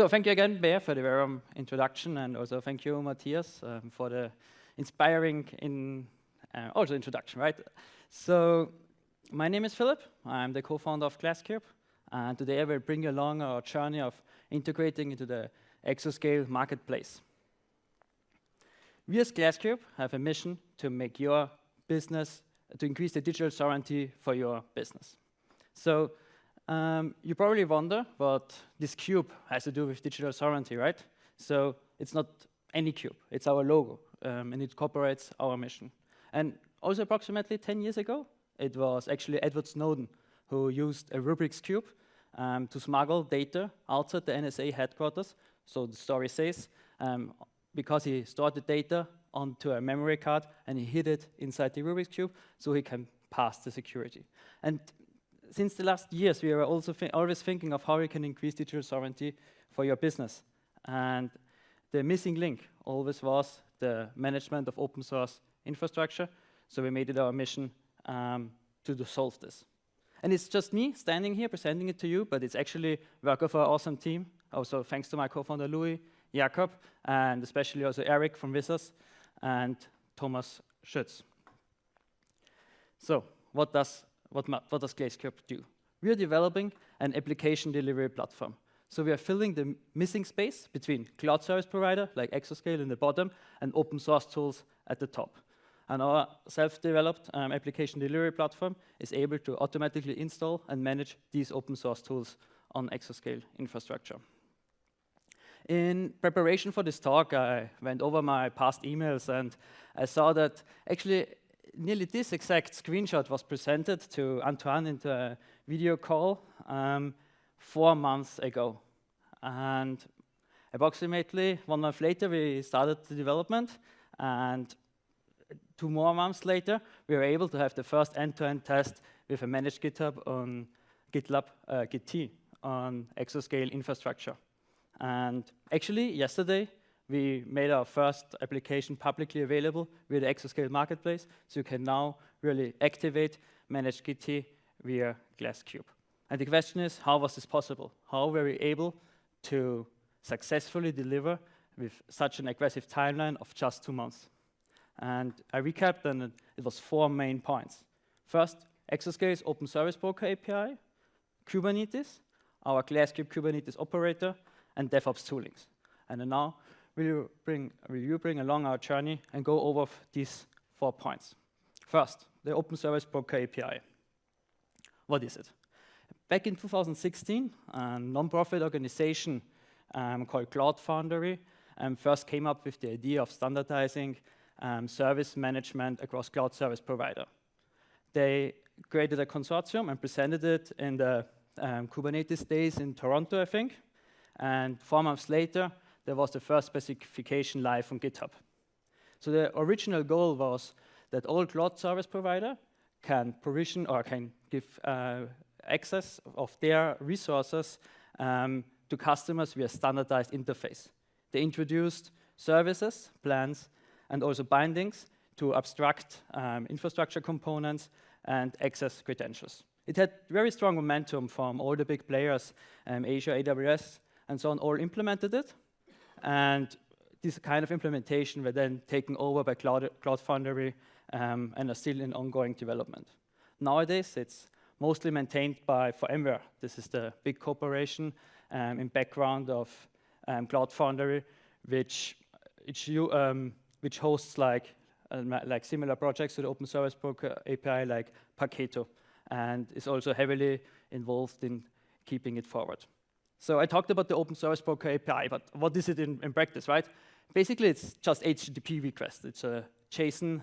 So thank you again, Bear, for the warm introduction, and also thank you, Matthias, for the inspiring also introduction, right? So my name is Philip. I'm the co-founder of Glasskube, and today I will bring you along our journey of integrating into the Exoscale Marketplace. We as Glasskube have a mission to make your business, to increase the digital sovereignty for your business. So you probably wonder what this cube has to do with digital sovereignty, right? So it's not any cube, it's our logo, and it incorporates our mission. And also approximately 10 years ago, it was actually Edward Snowden who used a Rubik's Cube to smuggle data outside the NSA headquarters. So the story says, because he stored the data onto a memory card and he hid it inside the Rubik's Cube so he can pass the security. And since the last years, we are also always thinking of how we can increase digital sovereignty for your business. And the missing link always was the management of open source infrastructure. So we made it our mission to solve this. And it's just me standing here presenting it to you, but it's actually work of our awesome team. Also thanks to my co-founder Louis, Jakob, and especially also Eric from Wissers and Thomas Schütz. So what does Glasskube do? We are developing an application delivery platform. So we are filling the missing space between cloud service provider like Exoscale in the bottom and open source tools at the top. And our self-developed application delivery platform is able to automatically install and manage these open source tools on Exoscale infrastructure. In preparation for this talk, I went over my past emails and I saw that actually nearly this exact screenshot was presented to Antoine into a video call 4 months ago. And approximately 1 month later, we started the development, and 2 more months later, we were able to have the first end-to-end test with a managed GitHub on Gitlab Git on Exoscale infrastructure. And actually, yesterday, we made our first application publicly available with the Exoscale Marketplace, so you can now really activate managed Git via Glasskube. And the question is, how was this possible? How were we able to successfully deliver with such an aggressive timeline of just 2 months? And I recapped, and it was 4 main points. First, Exoscale's open service broker API, Kubernetes, our Glasskube Kubernetes operator, and DevOps toolings. And then now, will you bring along our journey and go over these 4 points. First, the Open Service Broker API. What is it? Back in 2016, a non-profit organization called Cloud Foundry first came up with the idea of standardizing service management across cloud service provider. They created a consortium and presented it in the Kubernetes days in Toronto, I think. And 4 months later, there was the first specification live on GitHub. So the original goal was that all cloud service provider can provision or can give access of their resources to customers via standardized interface. They introduced services, plans, and also bindings to abstract infrastructure components and access credentials. It had very strong momentum from all the big players, Azure, AWS, and so on, all implemented it. And this kind of implementation were then taken over by Cloud Foundry and are still in ongoing development. Nowadays, it's mostly maintained by VMware. This is the big corporation in background of Cloud Foundry, which hosts like similar projects to the Open Service Broker API like Paketo, and is also heavily involved in keeping it forward. So I talked about the Open Service Broker API, but what is it in practice, right? Basically, it's just HTTP request. It's a JSON,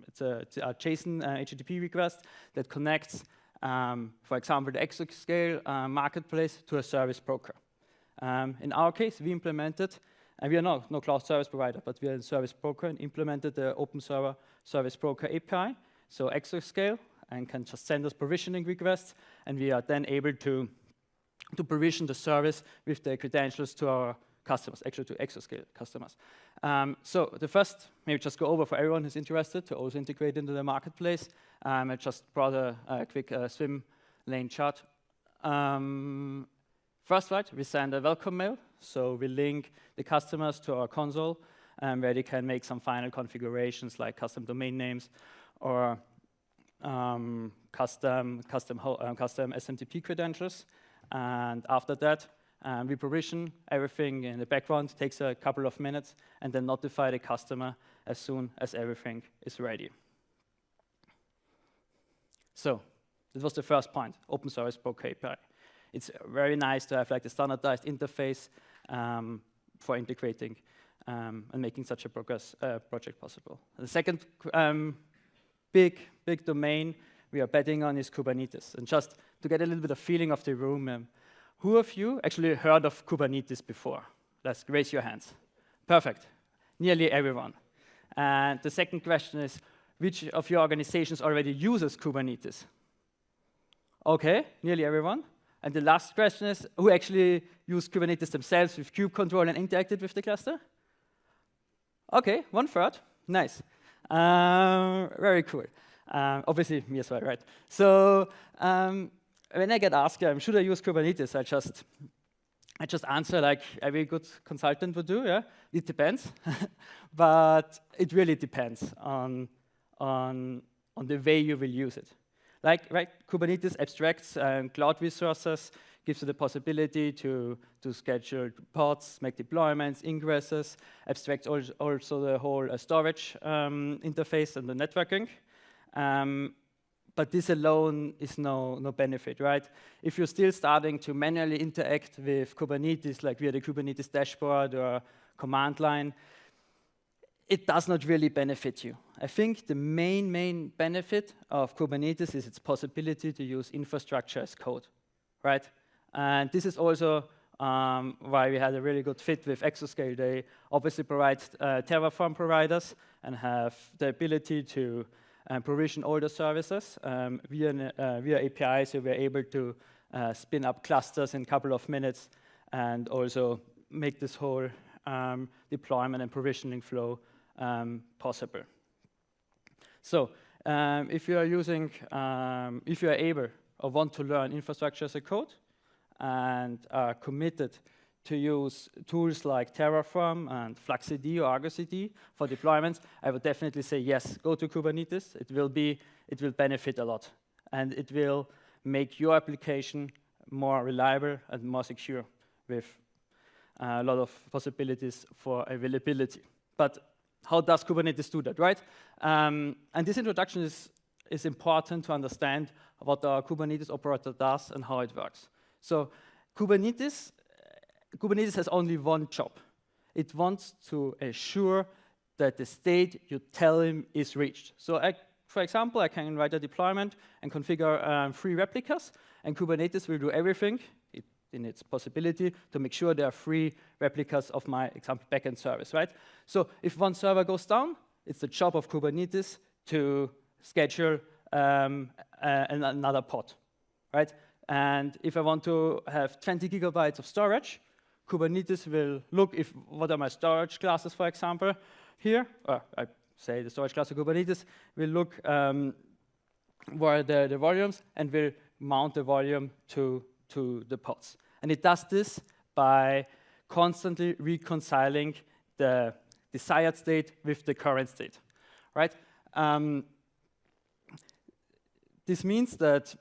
HTTP request that connects, for example, the Exoscale Marketplace to a service broker. In our case, we implemented, and we are no cloud service provider, but we are a service broker and implemented the Open Service Broker API, so Exoscale, and can just send us provisioning requests, and we are then able to provision the service with the credentials to our customers, actually to Exoscale customers. So the first, maybe just go over for everyone who's interested to also integrate into the marketplace. I just brought a quick swim lane chart. First, right, we send a welcome mail. So we link the customers to our console, where they can make some final configurations like custom domain names or custom SMTP credentials. And after that, we provision everything in the background. It takes a couple of minutes, and then notify the customer as soon as everything is ready. So this was the first point, open source Broker API. It's very nice to have like the standardized interface for integrating and making such a project possible. The second big domain we are betting on is Kubernetes. And just to get a little bit of feeling of the room, who of you actually heard of Kubernetes before? Let's raise your hands. Perfect. Nearly everyone. And the second question is, which of your organizations already uses Kubernetes? Okay, nearly everyone. And the last question is, who actually used Kubernetes themselves with kube control and interacted with the cluster? Okay, 1/3. Nice. Very cool. Obviously, me as well, right? So when I get asked, should I use Kubernetes, I just answer like every good consultant would do. Yeah, it depends, but it really depends on the way you will use it. Like, right, Kubernetes abstracts cloud resources, gives you the possibility to schedule pods, make deployments, ingresses, abstracts also the whole storage interface and the networking. But this alone is no benefit, right? If you're still starting to manually interact with Kubernetes, like via the Kubernetes dashboard or command line, it does not really benefit you. I think the main benefit of Kubernetes is its possibility to use infrastructure as code, right? And this is also why we had a really good fit with Exoscale. They obviously provide Terraform providers and have the ability to provision all the services via APIs. So we're able to spin up clusters in a couple of minutes and also make this whole deployment and provisioning flow possible. So if you are able or want to learn infrastructure as a code and are committed to use tools like Terraform and FluxCD or Argo CD for deployments, I would definitely say yes, go to Kubernetes. It will benefit a lot, and it will make your application more reliable and more secure with a lot of possibilities for availability. But how does Kubernetes do that, right? And this introduction is important to understand what our Kubernetes operator does and how it works. So Kubernetes has only one job. It wants to assure that the state you tell him is reached. So for example, I can write a deployment and configure 3 replicas, and Kubernetes will do everything in its possibility to make sure there are 3 replicas of my example backend service, right? So if one server goes down, it's the job of Kubernetes to schedule another pod, right? And if I want to have 20 gigabytes of storage, Kubernetes will look what are my storage classes, for example, here. Or I say the storage class of Kubernetes will look where are the volumes and will mount the volume to the pods. And it does this by constantly reconciling the desired state with the current state, right? This means that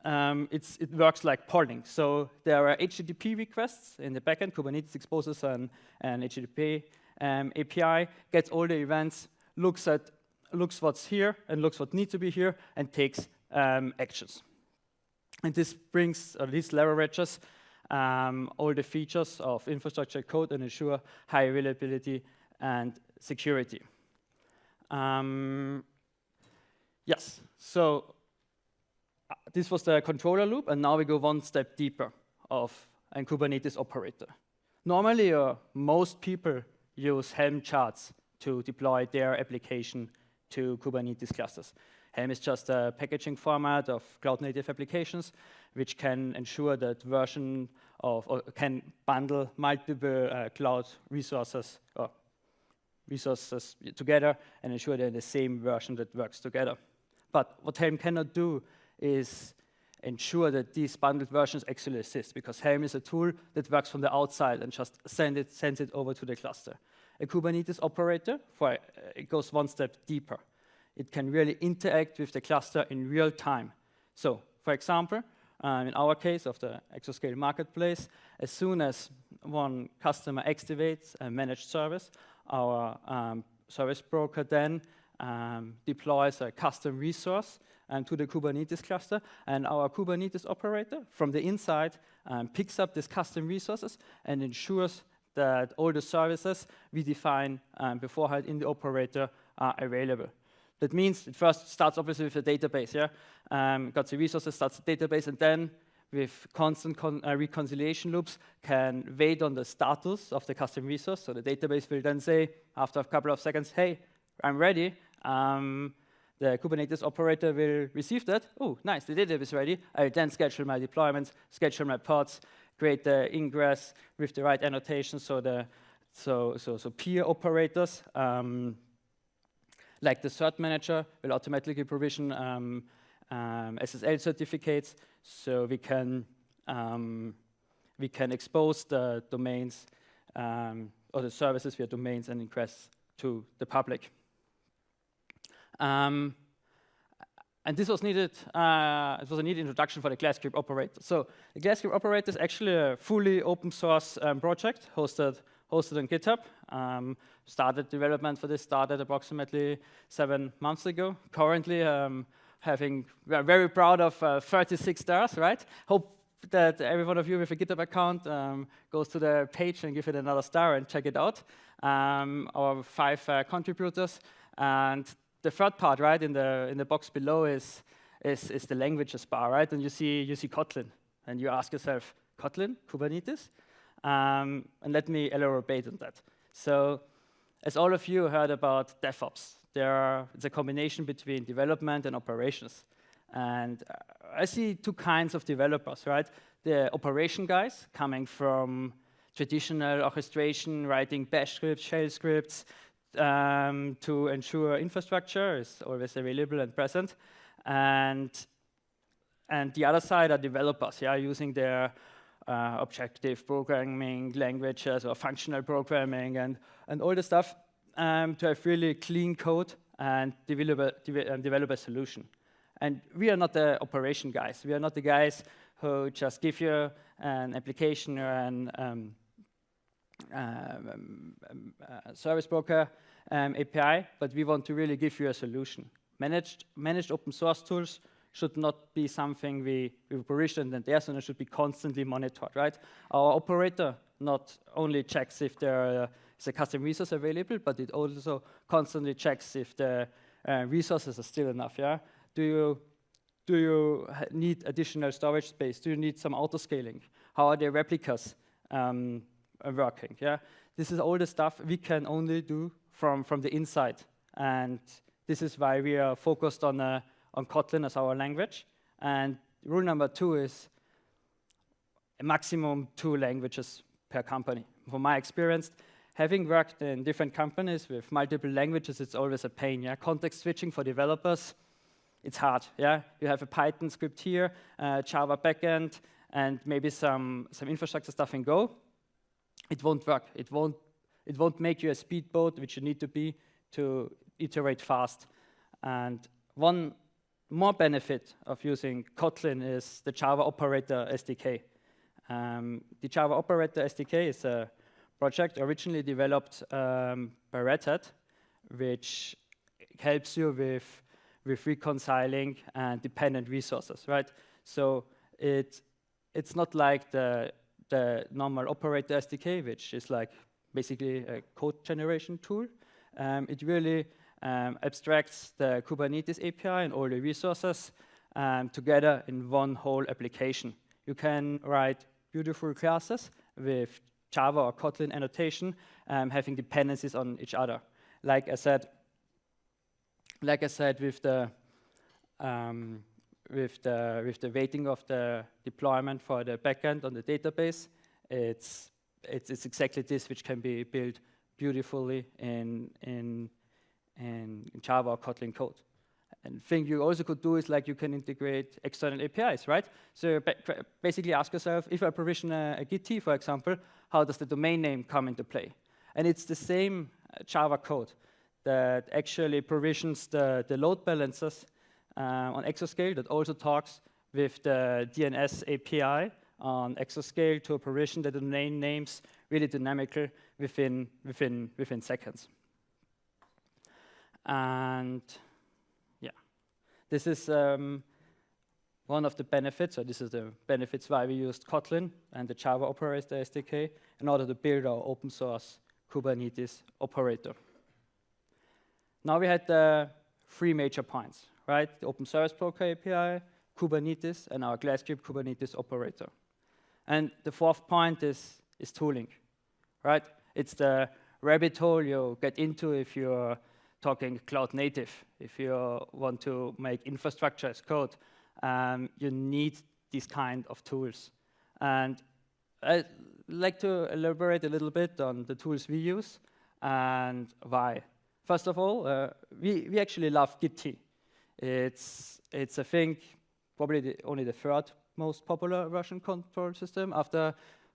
it works like polling. So there are HTTP requests in the backend. Kubernetes exposes an HTTP API, gets all the events, looks what's here and looks what needs to be here, and takes actions. And this brings, or this leverages all the features of infrastructure code and ensure high availability and security. Yes, so this was the controller loop, and now we go one step deeper of a Kubernetes operator. Normally, most people use Helm charts to deploy their application to Kubernetes clusters. Helm is just a packaging format of cloud-native applications, which can ensure that or can bundle multiple cloud resources together and ensure they're in the same version that works together. But what Helm cannot do is ensure that these bundled versions actually exist, because Helm is a tool that works from the outside and just sends it over to the cluster. A Kubernetes operator, it goes one step deeper. It can really interact with the cluster in real time. So, for example, in our case of the Exoscale Marketplace, as soon as one customer activates a managed service, our service broker then deploys a custom resource to the Kubernetes cluster, and our Kubernetes operator from the inside picks up these custom resources and ensures that all the services we define beforehand in the operator are available. That means it first starts obviously with a database, yeah? Got the resources, starts the database, and then with constant reconciliation loops can wait on the status of the custom resource. So the database will then say, after a couple of seconds, hey, I'm ready. The Kubernetes operator will receive that. Oh, nice, the database is ready. I will then schedule my deployments, schedule my pods, create the ingress with the right annotations, so peer operators, like the cert manager, will automatically provision SSL certificates, so we can expose the domains or the services via domains and ingress to the public. And this was needed. It was a needed introduction for the Glasskube operator. So the Glasskube operator is actually a fully open source project hosted on GitHub. Started development for this started approximately 7 months ago. Currently, we're very proud of 36 stars. Right? Hope that every one of you with a GitHub account goes to the page and give it another star and check it out. Our 5 contributors, and the third part, right, in the box below is the languages bar, right? And you see Kotlin, and you ask yourself, Kotlin, Kubernetes? And let me elaborate on that. So, as all of you heard about DevOps, it's a combination between development and operations. And I see 2 kinds of developers, right? The operation guys coming from traditional orchestration, writing bash scripts, shell scripts, to ensure infrastructure is always available and present. And the other side are developers, yeah, using their objective programming languages or functional programming and all the stuff to have really clean code and develop a solution. And we are not the operation guys. We are not the guys who just give you an application or an service broker API, but we want to really give you a solution. Managed open source tools should not be something we provision and there, so it should be constantly monitored, right? Our operator not only checks if there is a custom resource available, but it also constantly checks if the resources are still enough, yeah? Do you need additional storage space? Do you need some auto-scaling? How are the replicas working, yeah? This is all the stuff we can only do from the inside, and this is why we are focused on Kotlin as our language. And rule number 2 is a maximum 2 languages per company. From my experience, having worked in different companies with multiple languages, it's always a pain. Yeah, context switching for developers, it's hard. Yeah, you have a Python script here, Java backend, and maybe some infrastructure stuff in Go. It won't work. It won't make you a speedboat, which you need to be to iterate fast. And one more benefit of using Kotlin is the Java Operator SDK. The Java Operator SDK is a project originally developed by Red Hat, which helps you with reconciling and dependent resources, right? So it's not like the normal operator SDK, which is like basically a code generation tool. It really abstracts the Kubernetes API and all the resources together in one whole application. You can write beautiful classes with Java or Kotlin annotation, having dependencies on each other. Like I said, with the waiting of the deployment for the backend on the database, it's exactly this which can be built beautifully in Java or Kotlin code. And thing you also could do is like you can integrate external APIs, right? So basically ask yourself, if I provision a Git, for example, how does the domain name come into play? And it's the same Java code that actually provisions the load balancers on Exoscale, that also talks with the DNS API on Exoscale to provision the domain names really dynamically within seconds. And yeah, this is one of the benefits, or this is the benefits why we used Kotlin and the Java operator SDK in order to build our open source Kubernetes operator. Now we had the 3 major points, right? The Open Service Broker API, Kubernetes, and our Glasskube Kubernetes operator. And the 4th point is tooling, right? It's the rabbit hole you get into if you're talking cloud native. If you want to make infrastructure as code, you need these kind of tools. And I'd like to elaborate a little bit on the tools we use and why. First of all, we actually love Git. It's I think, probably only the 3rd most popular version control system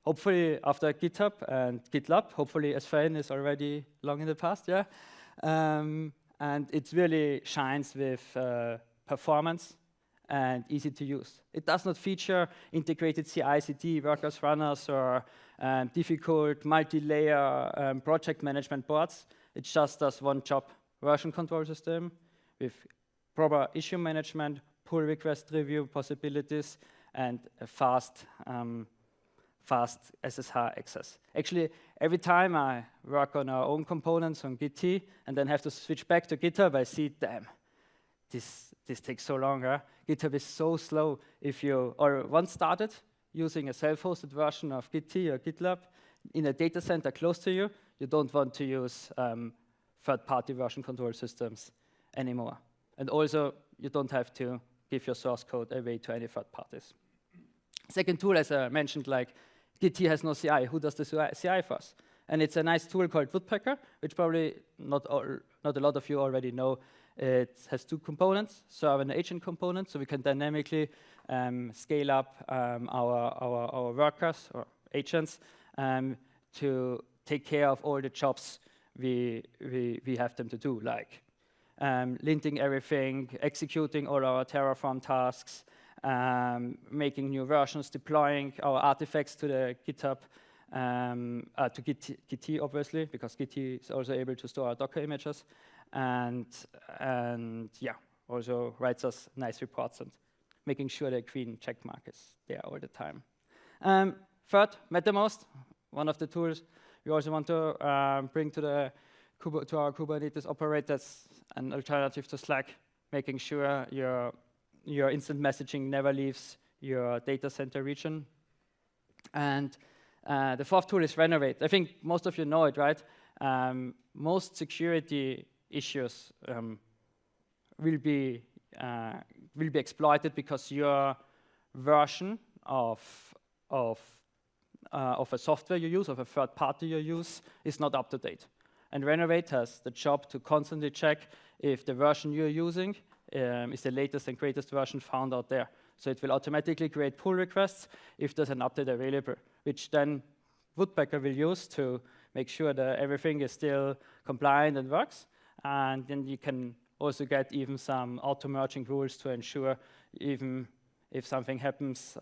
hopefully after GitHub and Gitlab. Hopefully S4N is already long in the past, yeah. And it really shines with performance and easy to use. It does not feature integrated CI/CD, workers, runners, or difficult multi-layer project management boards. It just does one job: version control system with proper issue management, pull request review possibilities, and a fast SSH access. Actually, every time I work on our own components on Git and then have to switch back to GitHub, I see, damn, this takes so long. Huh? GitHub is so slow. If you once started using a self-hosted version of Git or Gitlab in a data center close to you, you don't want to use third-party version control systems anymore. And also, you don't have to give your source code away to any third parties. Second tool, as I mentioned, like Git has no CI. Who does the CI for us? And it's a nice tool called Woodpecker, which probably not a lot of you already know. It has 2 components, server and agent components, so we can dynamically scale up our workers or agents to take care of all the jobs we have them to do, like linting everything, executing all our Terraform tasks, making new versions, deploying our artifacts to the GitHub, to Git obviously, because Git is also able to store our Docker images, and yeah, also writes us nice reports and making sure the green check mark is there all the time. Third, MetaMost, one of the tools we also want to bring to our Kubernetes operators, an alternative to Slack, making sure your instant messaging never leaves your data center region. And the 4th tool is Renovate. I think most of you know it, right? Most security issues will be exploited because your version of a software you use, of a third party you use, is not up to date. And Renovate has the job to constantly check if the version you're using is the latest and greatest version found out there. So it will automatically create pull requests if there's an update available, which then Woodpecker will use to make sure that everything is still compliant and works. And then you can also get even some auto-merging rules to ensure even if something happens,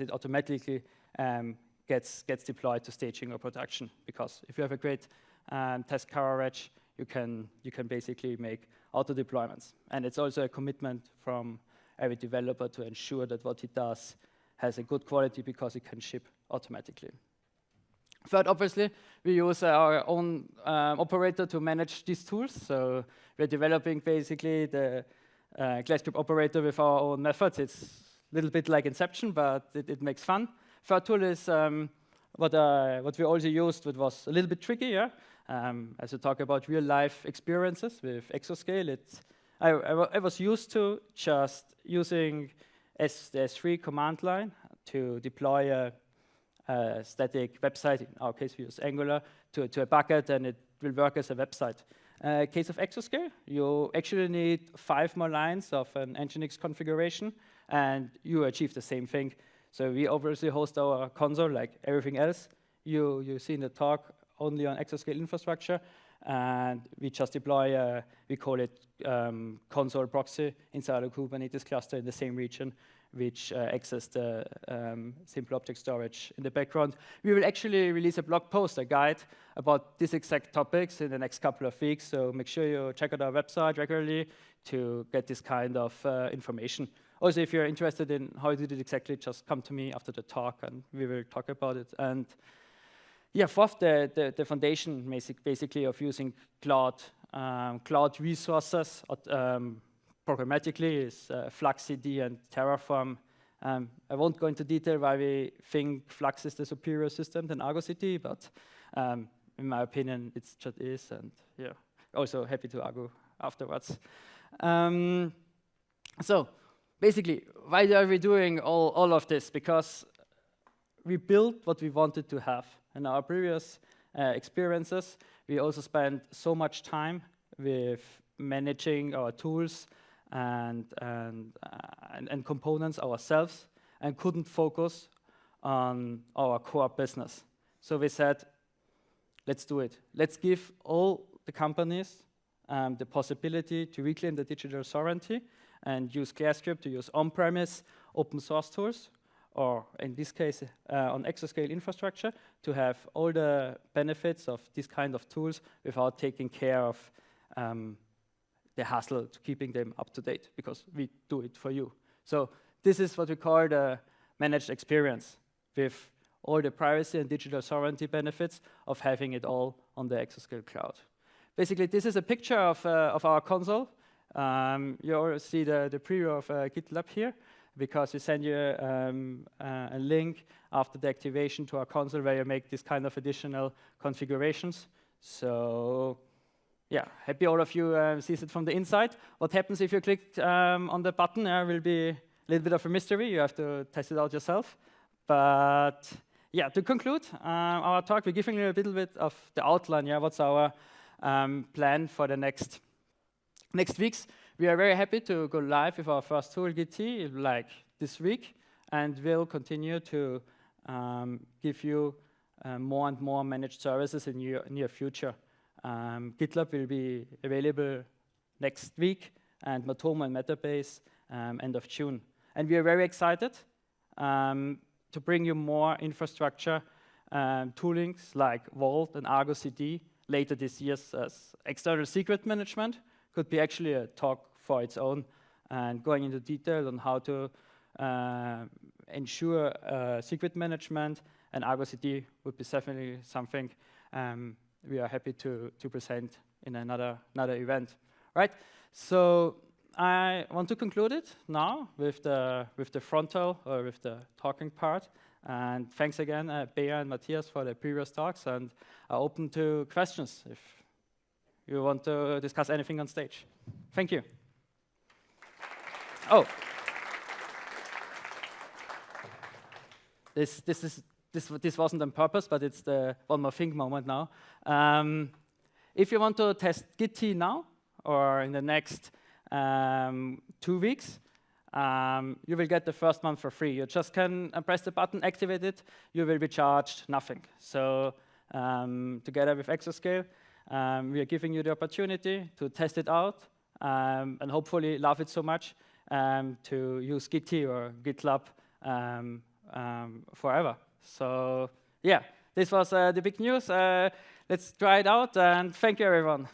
it automatically gets deployed to staging or production. Because if you have a great test coverage, you can basically make auto deployments. And it's also a commitment from every developer to ensure that what he does has a good quality because it can ship automatically. Third, obviously, we use our own operator to manage these tools. So we're developing basically the Glasskube operator with our own methods. It's a little bit like Inception, but it makes fun. Third tool is what we also used, which was a little bit tricky, yeah? As we talk about real-life experiences with Exoscale, I was used to just using the S3 command line to deploy a static website. In our case, we use Angular to a bucket, and it will work as a website. Case of Exoscale, you actually need 5 more lines of an Nginx configuration, and you achieve the same thing. So we obviously host our console like everything else. You see in the talk only on Exoscale infrastructure, and we just deploy, we call it console proxy inside a Kubernetes cluster in the same region, which access the simple object storage in the background. We will actually release a blog post, a guide about these exact topics in the next couple of weeks. So make sure you check out our website regularly to get this kind of information. Also, if you're interested in how I did it exactly, just come to me after the talk and we will talk about it. And yeah, fourth, the foundation basically of using cloud resources programmatically is Flux CD and Terraform. I won't go into detail why we think Flux is the superior system than Argo CD, but in my opinion, it just is. And yeah, also happy to argue afterwards. So basically, why are we doing all of this? Because we built what we wanted to have. In our previous experiences, we also spent so much time with managing our tools and components ourselves and couldn't focus on our core business. So we said, let's do it. Let's give all the companies the possibility to reclaim the digital sovereignty and use Glasskube to use on-premise open source tools, or in this case, on Exoscale infrastructure, to have all the benefits of this kind of tools without taking care of the hassle to keeping them up to date, because we do it for you. So this is what we call the managed experience, with all the privacy and digital sovereignty benefits of having it all on the Exoscale cloud. Basically, this is a picture of our console. You all see the preview of Gitlab here, because we send you a link after the activation to our console where you make this kind of additional configurations. So yeah, happy all of you sees it from the inside. What happens if you click on the button will be a little bit of a mystery. You have to test it out yourself. But yeah, to conclude our talk, we're giving you a little bit of the outline. Yeah, what's our plan for the next weeks? We are very happy to go live with our first tool, GT, like this week, and we'll continue to give you more and more managed services in near future. Gitlab will be available next week, and Matomo and Metabase end of June. And we are very excited to bring you more infrastructure toolings like Vault and Argo CD later this year as external secret management. Could be actually a talk for its own, and going into detail on how to ensure secret management, and Argo CD would be definitely something we are happy to present in another event. Right? So I want to conclude it now with the frontal, or with the talking part. And thanks again, Bea and Matthias, for the previous talks, and are open to questions if you want to discuss anything on stage. Thank you. Oh, this wasn't on purpose, but it's the one more thing moment now. If you want to test Git now, or in the next 2 weeks, you will get the first month for free. You just can press the button, activate it. You will be charged nothing. So together with Exoscale, we are giving you the opportunity to test it out and hopefully love it so much to use Git or Gitlab forever. So yeah, this was the big news. Let's try it out, and thank you, everyone.